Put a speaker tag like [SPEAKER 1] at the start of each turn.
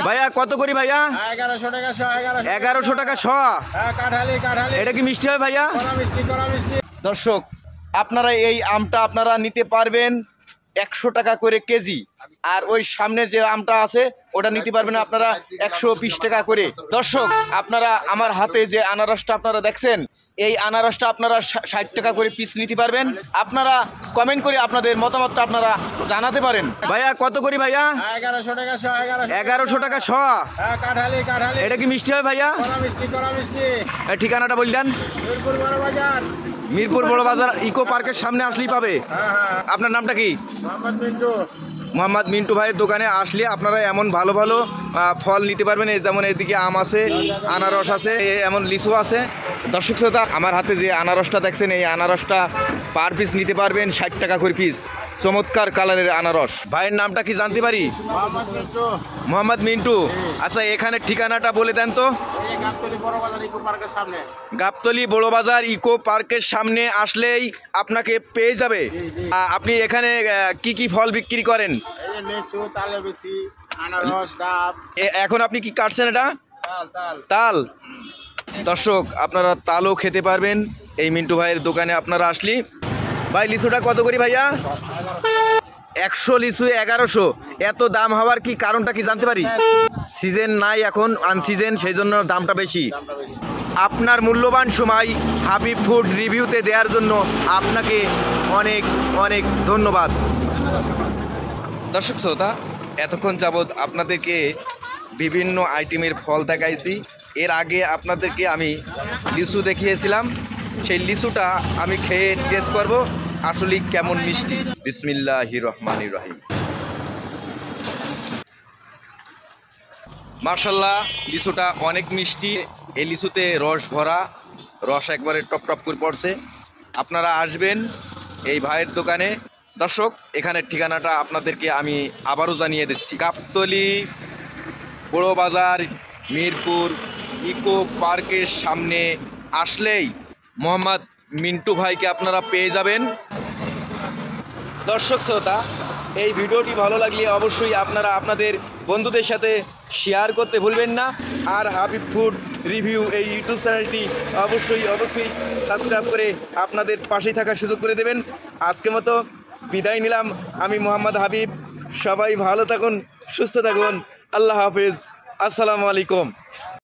[SPEAKER 1] ভাইয়া কত করি ভাইয়া?
[SPEAKER 2] 1100 টাকা শ।
[SPEAKER 1] 1100 টাকা শ।
[SPEAKER 2] কাঠালি
[SPEAKER 1] এটা কি মিষ্টি হয় ভাইয়া?
[SPEAKER 2] কড়া মিষ্টি।
[SPEAKER 1] দর্শক, আপনারা এই আমটা আপনারা নিতে পারবেন 100 টাকা করে কেজি। আর ওই সামনে যে আমটা আছে ওটা নিতে পারবেন আপনারা 120 টাকা করে। দর্শক, আপনারা আমার হাতে যে আনারসটা আপনারা দেখছেন, এই আনারসটা আপনারা 60 টাকা করে পিস নিতে পারবেন। আপনারা কমেন্ট করে আপনাদের মতামতটা আপনারা জানাতে পারেন। ভাইয়া কত করি ভাইয়া?
[SPEAKER 2] 1100 টাকা শ।
[SPEAKER 1] 1100 টাকা শ।
[SPEAKER 2] কাঠালি
[SPEAKER 1] এটা কি মিষ্টি হয় ভাইয়া?
[SPEAKER 2] কড়া মিষ্টি।
[SPEAKER 1] ঠিকানাটা বললেন?
[SPEAKER 2] মিরপুর বড় বাজার।
[SPEAKER 1] মিরপুর বড় বাজার ইকো পার্কের সামনে আসলেই পাবে। আপনার নামটা কি?
[SPEAKER 2] মোহাম্মদ মিন্টু।
[SPEAKER 1] মোহাম্মদ মিন্টু ভাইয়ের দোকানে আসলে আপনারা এমন ভালো ভালো ফল নিতে পারবেন। যেমন এদিকে আম আছে, আনারস আছে, এমন লিচু আছে। দর্শক শ্রোতা, আমার হাতে যে আনারসটা দেখছেন, এই আনারসটা পার পিস নিতে পারবেন 60 টাকা করে পিস। চমৎকার কালারের আনারস। ভাইয়ের নামটা কি জানতে পারি? মোহাম্মদ মিন্টু। আচ্ছা, এখানে ঠিকানাটা বলে দেন তো। গাবতলী বড় বাজার ইকো পার্কের সামনে আসলেই আপনাকে পেয়ে যাবে। আপনি এখানে কি কি ফল বিক্রি করেন? এখন আপনি কি কাটছেন এটা? তাল। দর্শক, আপনারা তালও খেতে পারবেন এই মিন্টু ভাইয়ের দোকানে আপনারা আসলে। ভাই লিচুটা কত করি ভাইয়া? 100 লিচু 1100। এত দাম হওয়ার কি কারণটা কি জানতে পারি? সিজন নাই এখন, আনসিজন, সেই জন্য দামটা বেশি। আপনার মূল্যবান সময় হাবিব ফুড রিভিউতে দেওয়ার জন্য আপনাকে অনেক অনেক ধন্যবাদ। দর্শক শ্রোতা, এতক্ষণ যাবৎ আপনাদেরকে বিভিন্ন আইটেমের ফল দেখাইছি। এর আগে আপনাদেরকে আমি লিচু দেখিয়েছিলাম। সেই লিচুটা আমি খেয়ে টেস্ট করব আসলে কেমন মিষ্টি। বিসমিল্লাহির রহমানির রহিম। মাশাআল্লাহ, লিচুটা অনেক মিষ্টি। এই লিচুতে রস ভরা, রস একবারে টপ টপ করে পড়ছে। আপনারা আসবেন এই ভাইয়ের দোকানে। দর্শক, এখানের ঠিকানাটা আপনাদেরকে আমি আবারও জানিয়ে দিচ্ছি। গাবতলী বড় বাজার মিরপুর ইকো পার্কের সামনে আসলেই মোহাম্মদ মিন্টু ভাইকে আপনারা পেয়ে যাবেন। দর্শক শ্রোতা, এই ভিডিওটি ভালো লাগলে অবশ্যই আপনারা আপনাদের বন্ধুদের সাথে শেয়ার করতে ভুলবেন না। আর হাবিব ফুড রিভিউ এই ইউটিউব চ্যানেলটি অবশ্যই সাবস্ক্রাইব করে আপনাদের পাশেই থাকার সুযোগ করে দেবেন। আজকের মতো বিদায় নিলাম। আমি মোহাম্মদ হাবিব। সবাই ভালো থাকুন, সুস্থ থাকুন। আল্লাহ হাফেজ। আসসালামু আলাইকুম।